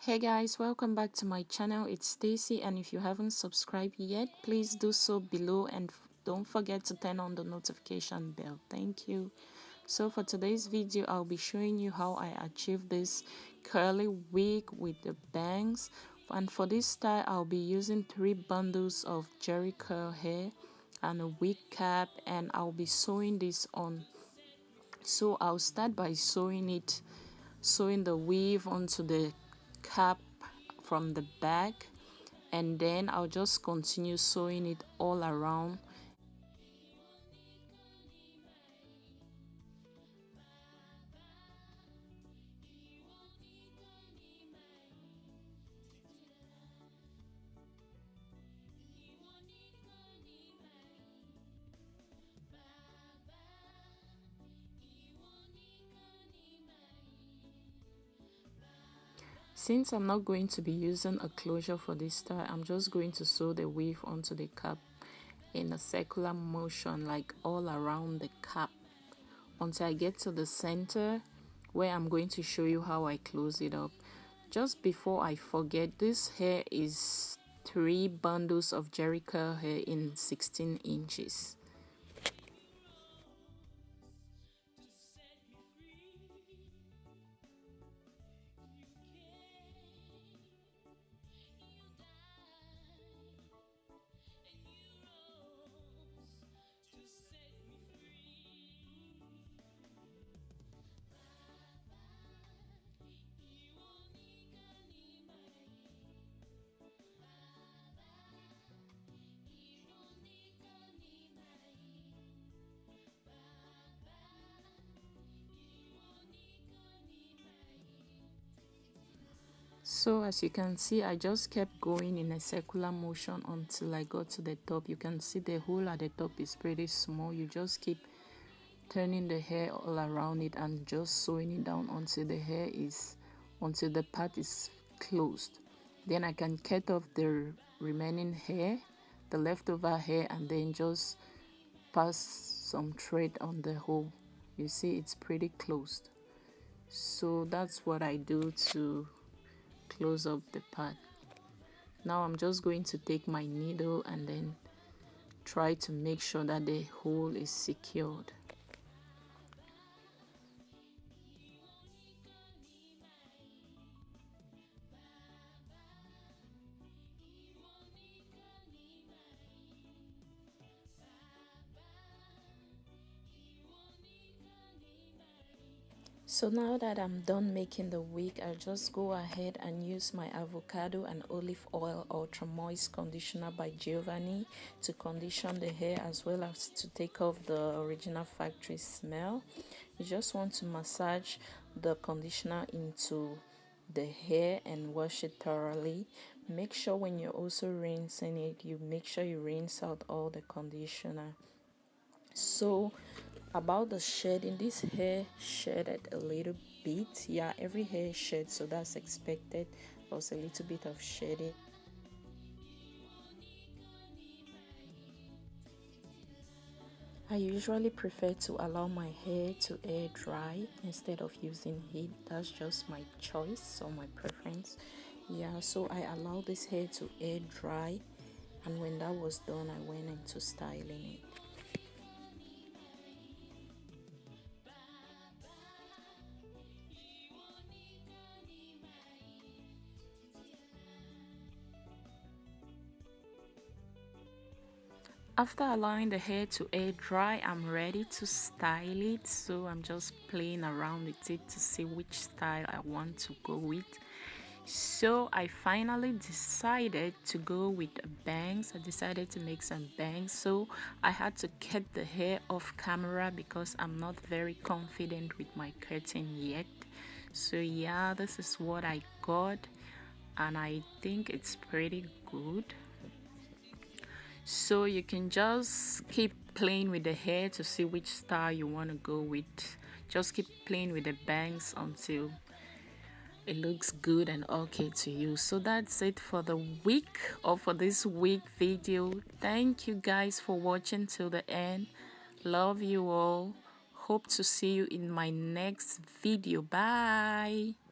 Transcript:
Hey guys, welcome back to my channel. It's Stacy, and if you haven't subscribed yet, please do so below and don't forget to turn on the notification bell. Thank you. So for today's video, I'll be showing you how I achieve this curly wig with the bangs. And for this style, I'll be using 3 bundles of jerry curl hair and a wig cap, and I'll be sewing this on. So I'll start by sewing the weave onto the cap from the back, and then I'll just continue sewing it all around. Since I'm not going to be using a closure for this style, I'm just going to sew the weave onto the cap in a circular motion, like all around the cap, until I get to the center where I'm going to show you how I close it up. Just before I forget, this hair is 3 bundles of jerry curl hair in 16 inches. So as you can see, I just kept going in a circular motion until I got to the top. You can see the hole at the top is pretty small. You just keep turning the hair all around it and just sewing it down until the part is closed. Then I can cut off the remaining hair, the leftover hair, and then just pass some thread on the hole. You see it's pretty closed. So that's what I do to close up the part. Now I'm just going to take my needle and then try to make sure that the hole is secured. So now that I'm done making the wig, I'll just go ahead and use my avocado and olive oil ultra moist conditioner by Giovanni to condition the hair, as well as to take off the original factory smell. You just want to massage the conditioner into the hair and wash it thoroughly. Make sure when you're also rinsing it, you make sure you rinse out all the conditioner. So about the shedding, this hair shedded a little bit. Yeah, every hair sheds, so that's expected. There was a little bit of shedding. I usually prefer to allow my hair to air dry instead of using heat. That's just my choice or my preference. Yeah, so I allow this hair to air dry, and when that was done, I went into styling it. After allowing the hair to air dry, I'm ready to style it. So I'm just playing around with it to see which style I want to go with. So I finally decided to go with bangs. I decided to make some bangs. So I had to cut the hair off camera because I'm not very confident with my curtain yet. So yeah, this is what I got, and I think it's pretty good. So you can just keep playing with the hair to see which style you want to go with. Just keep playing with the bangs until it looks good and okay to you. So that's it for the week, or for this week video. Thank you guys for watching till the end. Love you all. Hope to see you in my next video. Bye.